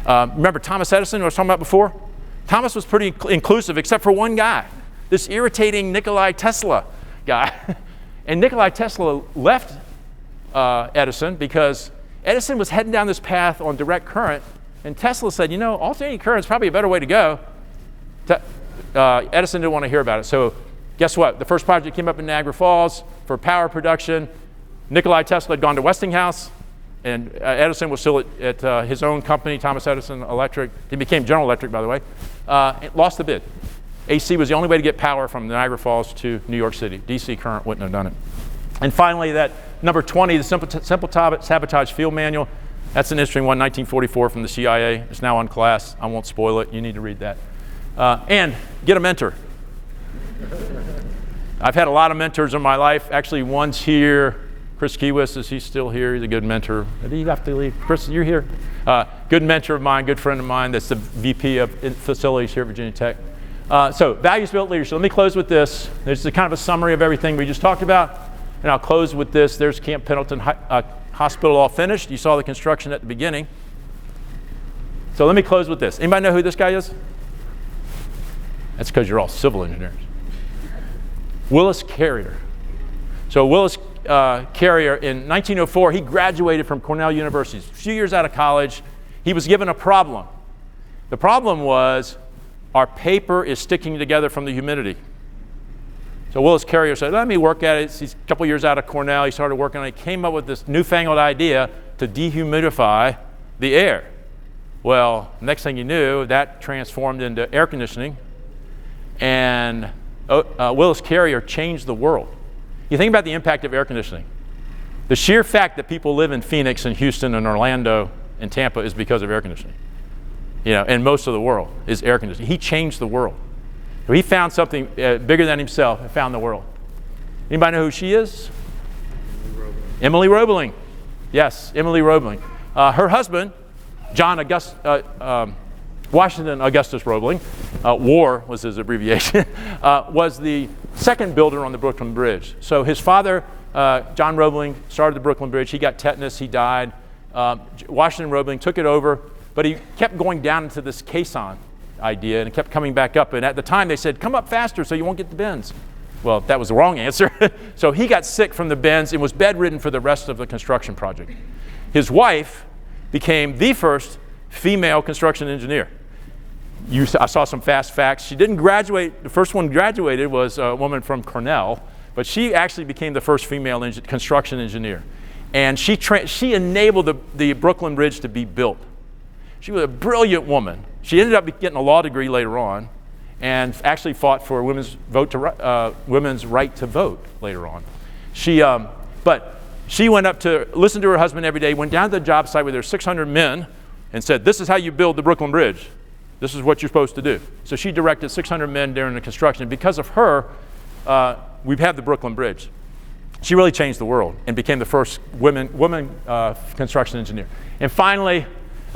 Remember Thomas Edison, who I was talking about before? Thomas was pretty inclusive, except for one guy, this irritating Nikolai Tesla guy. And Nikolai Tesla left Edison because Edison was heading down this path on direct current, and Tesla said, you know, alternating current is probably a better way to go. Edison didn't want to hear about it. So guess what? The first project came up in Niagara Falls for power production. Nikolai Tesla had gone to Westinghouse, and Edison was still at his own company, Thomas Edison Electric. He became General Electric, by the way. Lost the bid. AC was the only way to get power from Niagara Falls to New York City. DC current wouldn't have done it. And finally, that number 20, the Simple Sabotage Field Manual. That's an interesting one, 1944 from the CIA. It's now on class. I won't spoil it. You need to read that. And get a mentor. I've had a lot of mentors in my life. Actually, one's here. Chris Kiewis, is he still here? He's a good mentor. Did you have to leave? Chris, you're here. Good mentor of mine, good friend of mine. That's the VP of facilities here at Virginia Tech. So values-built leadership. Let me close with this. There's kind of a summary of everything we just talked about. And I'll close with this. There's Camp Pendleton Hospital all finished. You saw the construction at the beginning. So let me close with this. Anybody know who this guy is? That's because you're all civil engineers. Willis Carrier. So Willis Carrier, in 1904, he graduated from Cornell University. A few years out of college, he was given a problem. The problem was our paper is sticking together from the humidity. So Willis Carrier said, let me work at it. He's a couple years out of Cornell. He started working on it. He came up with this newfangled idea to dehumidify the air. Well, next thing you knew, that transformed into air conditioning. And Willis Carrier changed the world. You think about the impact of air conditioning. The sheer fact that people live in Phoenix and Houston and Orlando and Tampa is because of air conditioning. You know, and most of the world is air conditioning. He changed the world. So he found something bigger than himself and found the world. Anybody know who she is? Emily Roebling. Yes, Emily Roebling. Her husband, Washington Augustus Roebling, WAR was his abbreviation, was the second builder on the Brooklyn Bridge. So his father, John Roebling, started the Brooklyn Bridge. He got tetanus, he died. Washington Roebling took it over, but he kept going down into this caisson idea and it kept coming back up. And at the time they said, come up faster so you won't get the bends. Well, that was the wrong answer. So he got sick from the bends and was bedridden for the rest of the construction project. His wife became the first female construction engineer. I saw some fast facts. She didn't graduate. The first one graduated was a woman from Cornell, but she actually became the first female construction engineer. And she enabled the Brooklyn Bridge to be built. She was a brilliant woman. She ended up getting a law degree later on and actually fought for women's right to vote later on. But she went up to listen to her husband every day, went down to the job site with her 600 men and said, this is how you build the Brooklyn Bridge. This is what you're supposed to do. So she directed 600 men during the construction. Because of her, we've had the Brooklyn Bridge. She really changed the world and became the first woman construction engineer. And finally,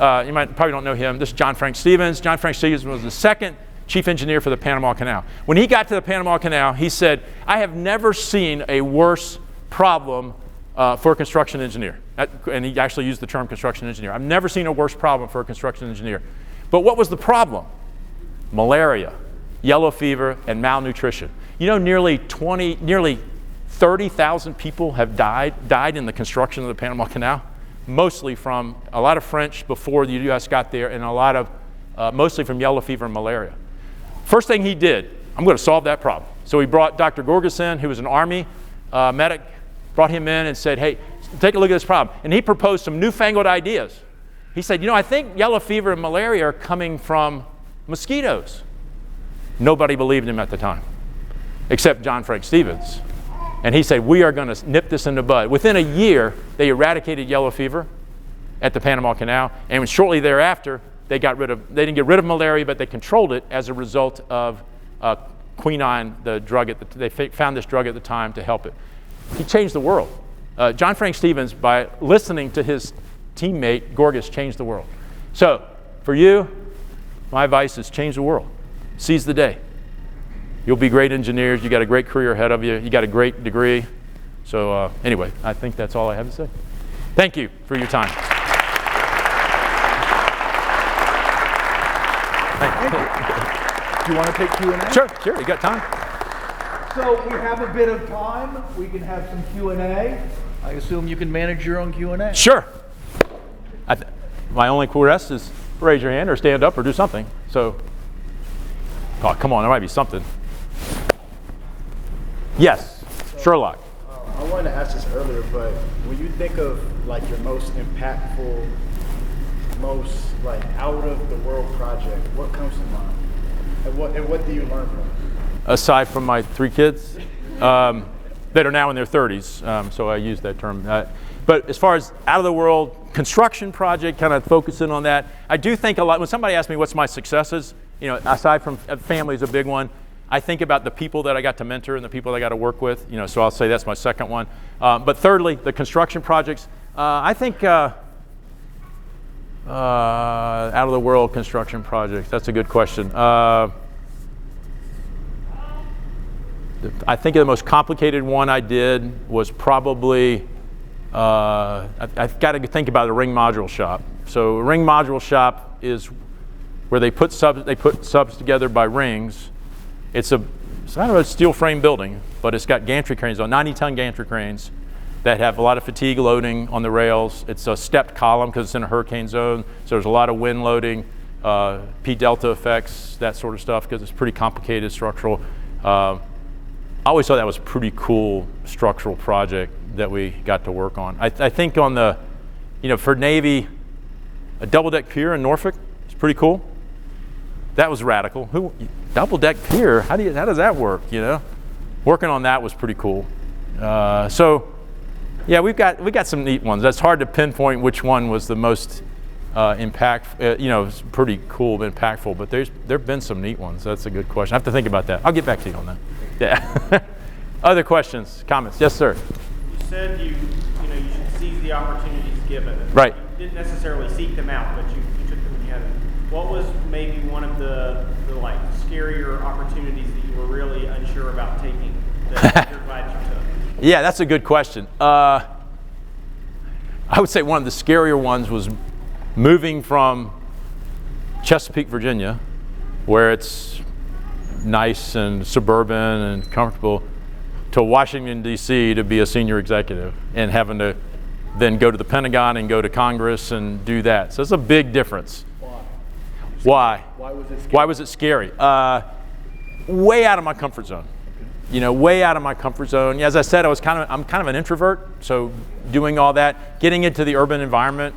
you probably don't know him. This is John Frank Stevens. John Frank Stevens was the second chief engineer for the Panama Canal. When he got to the Panama Canal, he said, I have never seen a worse problem for a construction engineer. And he actually used the term construction engineer. I've never seen a worse problem for a construction engineer. But what was the problem? Malaria, yellow fever, and malnutrition. You know, nearly 30,000 people have died in the construction of the Panama Canal, mostly from a lot of French before the U.S. got there, and a lot of mostly from yellow fever and malaria. First thing he did, I'm going to solve that problem. So he brought Dr. Gorgeson, who was an Army medic, brought him in and said, hey, take a look at this problem. And he proposed some newfangled ideas. He said, you know, I think yellow fever and malaria are coming from mosquitoes. Nobody believed him at the time, except John Frank Stevens. And he said, we are going to nip this in the bud. Within a year, they eradicated yellow fever at the Panama Canal, and shortly thereafter, they didn't get rid of malaria, but they controlled it as a result of quinine, the drug. They found this drug at the time to help it. He changed the world. John Frank Stevens, by listening to his teammate, Gorgas, changed the world. So, for you, my advice is change the world. Seize the day. You'll be great engineers. You got a great career ahead of you. You got a great degree. So anyway, I think that's all I have to say. Thank you for your time. Thank you. Do you want to take Q&A? Sure. You got time? So we have a bit of time. We can have some Q&A. I assume you can manage your own Q&A. Sure. My only request is raise your hand or stand up or do something. So, oh, come on, there might be something. Yes, Sherlock. I wanted to ask this earlier, but when you think of like your most impactful, most like out of the world project, what comes to mind? And what do you learn from it? Aside from my 3 kids that are now in their 30s, so I use that term. But as far as out of the world construction project, kind of focusing on that, I do think a lot. When somebody asks me what's my successes, aside from family is a big one, I think about the people that I got to mentor and the people that I got to work with. So I'll say that's my second one. But thirdly, the construction projects. I think out of the world construction projects. That's a good question. I think the most complicated one I did was probably. I've got to think about a ring module shop. So a ring module shop is where they put subs together by rings. It's not a steel frame building, but it's got gantry cranes on 90-ton gantry cranes that have a lot of fatigue loading on the rails. It's a stepped column because it's in a hurricane zone, so there's a lot of wind loading, P delta effects, that sort of stuff, because it's pretty complicated structural. I always thought that was a pretty cool structural project that we got to work on. I think on the, for Navy, a double-deck pier in Norfolk is pretty cool. That was radical. Double-deck pier? How does that work? Working on that was pretty cool. So, yeah, we got some neat ones. That's hard to pinpoint which one was the most impactful. It's pretty cool, impactful. But there've been some neat ones. That's a good question. I have to think about that. I'll get back to you on that. Yeah. Other questions, comments? Yes, sir. You said you should seize the opportunities given. Right. You didn't necessarily seek them out, but you took them when you had them. What was maybe one of the like scarier opportunities that you were really unsure about taking that you're glad you took? Yeah, that's a good question. I would say one of the scarier ones was moving from Chesapeake, Virginia, where it's nice and suburban and comfortable, to Washington, D.C. to be a senior executive and having to then go to the Pentagon and go to Congress and do that. So it's a big difference. Why? Why was it scary? Why was it scary? Way out of my comfort zone. Way out of my comfort zone. As I said, I'm kind of an introvert, so doing all that, getting into the urban environment,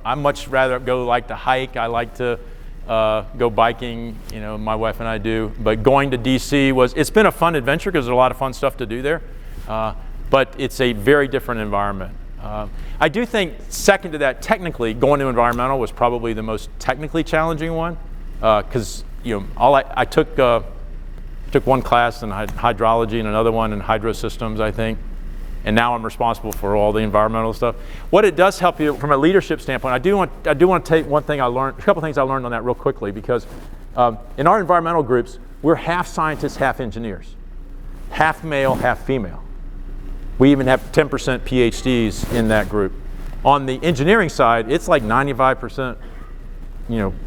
I'm much rather like to hike. I like to go biking, my wife and I do. But going to DC it's been a fun adventure because there's a lot of fun stuff to do there. But it's a very different environment. I do think second to that, technically, going to environmental was probably the most technically challenging one. Because, I took one class in hydrology and another one in hydro systems, I think. And now I'm responsible for all the environmental stuff. What it does help you from a leadership standpoint, I do want to take one thing I learned, a couple things I learned on that real quickly, because in our environmental groups, we're half scientists, half engineers, half male, half female. We even have 10% PhDs in that group. On the engineering side, it's like 95%,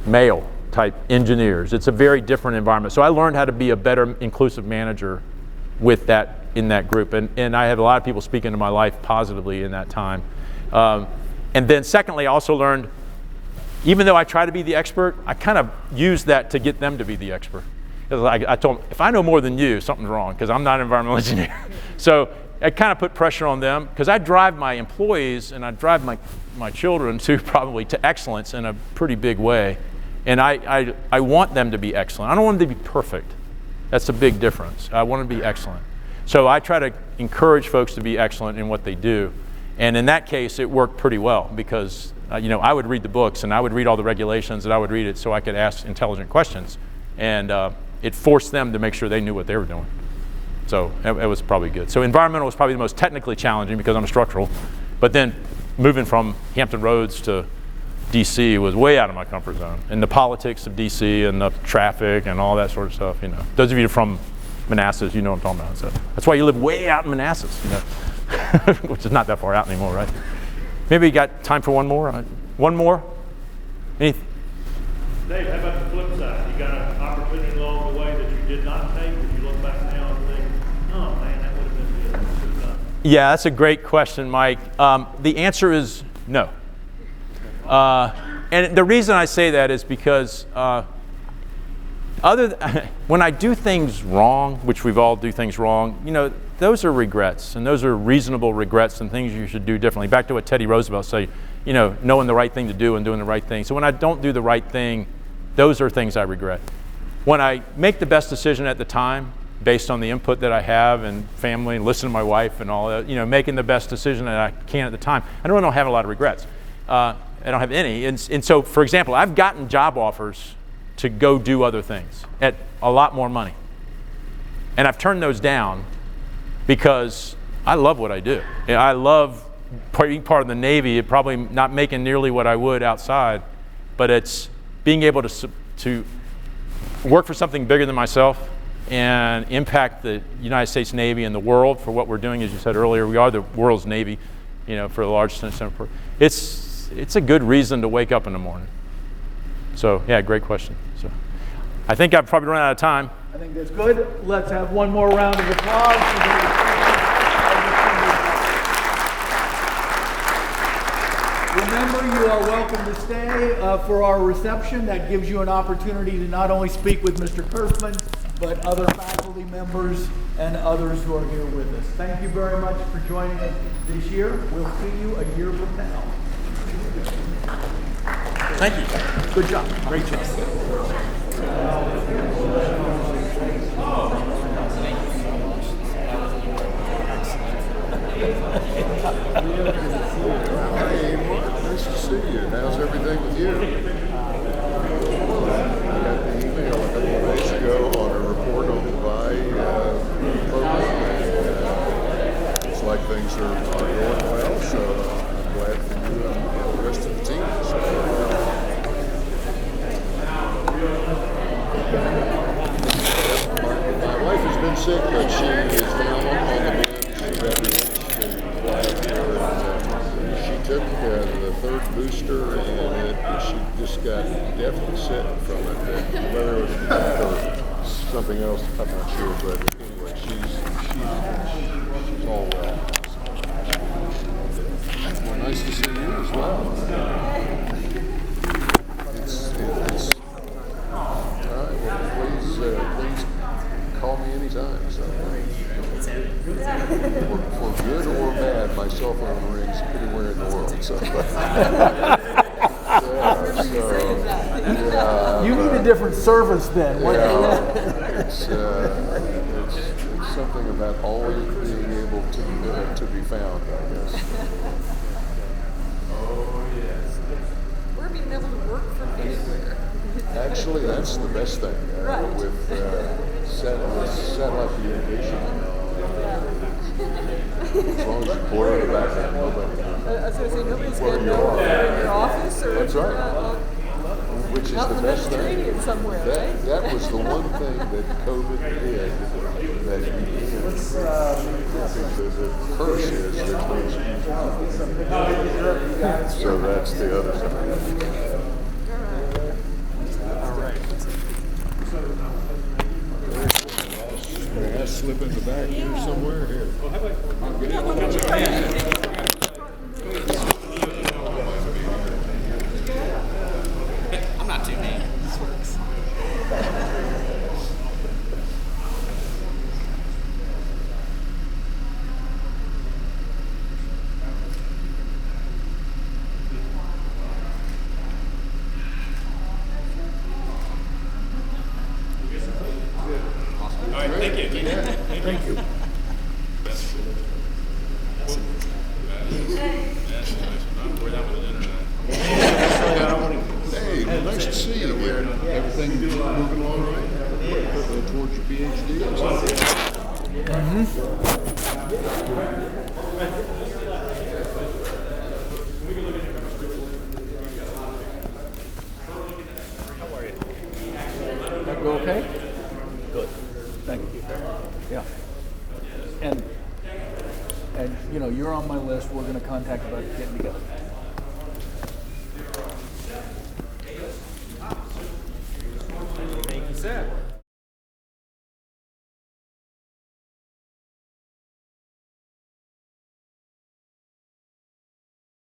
male type engineers. It's a very different environment. So I learned how to be a better inclusive manager with that in that group, and I had a lot of people speak into my life positively in that time. And then secondly, I also learned, even though I try to be the expert, I kind of use that to get them to be the expert. I told them, if I know more than you, something's wrong, because I'm not an environmental engineer. So I kind of put pressure on them, because I drive my employees and I drive my children to excellence in a pretty big way. And I want them to be excellent. I don't want them to be perfect. That's a big difference. I want them to be excellent. So I try to encourage folks to be excellent in what they do. And in that case, it worked pretty well because I would read the books and I would read all the regulations and I would read it so I could ask intelligent questions. And it forced them to make sure they knew what they were doing. So it was probably good. So environmental was probably the most technically challenging because I'm a structural. But then moving from Hampton Roads to DC was way out of my comfort zone. And the politics of DC and the traffic and all that sort of stuff, Those of you from Manassas, you know what I'm talking about. So that's why you live way out in Manassas, which is not that far out anymore, right? Maybe you got time for one more? One more? Dave, how about the flip side? You got an opportunity along the way that you did not take, that you look back now and think, oh man, that would have been good. I should have done. Yeah, that's a great question, Mike. The answer is no. And the reason I say that is because when I do things wrong, which we've all do things wrong, those are regrets, and those are reasonable regrets and things you should do differently. Back to what Teddy Roosevelt said, knowing the right thing to do and doing the right thing. So when I don't do the right thing, those are things I regret. When I make the best decision at the time, based on the input that I have and family and listen to my wife and all that, making the best decision that I can at the time, I don't have a lot of regrets. I don't have any. And so, for example, I've gotten job offers to go do other things at a lot more money. And I've turned those down because I love what I do. I love being part of the Navy, probably not making nearly what I would outside, but it's being able to work for something bigger than myself and impact the United States Navy and the world for what we're doing. As you said earlier, we are the world's Navy, for a large extent. It's a good reason to wake up in the morning. So, yeah, great question. So, I think I've probably run out of time. I think that's good. Let's have one more round of applause. Remember, you are welcome to stay for our reception. That gives you an opportunity to not only speak with Mr. Curfman, but other faculty members and others who are here with us. Thank you very much for joining us this year. We'll see you a year from now. Thank you. Good job. Great job. Nice to see you. How's everything with you? I got the email a couple of days ago on a report on the program. It's like things are going well, so I'm glad for you and the rest of the team. My wife has been sick, but she is down on the mend. She's been quiet here. She took the third booster, and she just got definitely sick from it. Whether it was that or something else, I'm not sure. But anyway, she's all well. Well, nice to see you as well. It's all right. Well, please call me anytime. So, for good or bad, my cell phone rings anywhere in the world. So, You need a different service then. It's something about always being able to be found, I guess. We're being able to work from anywhere. Actually, that's the best thing with satellite communication. As long as you blur in the background, nobody. I was going to say, nobody's Where going to you know are. if you're in your office or That's right. Which is out the in the best thing. Mediterranean somewhere, right? That was the one thing that COVID did that the curse is there's no excuse. So that's the other side. May I slip in the back here somewhere? Here. I'm not too mean. This works. Thank you. Hey, nice to see you again. Everything moving along right? Towards your PhD and That go okay? Good. Thank you. Yeah. And you know, you're on my list. We're going to contact about getting together. Thank you, sir.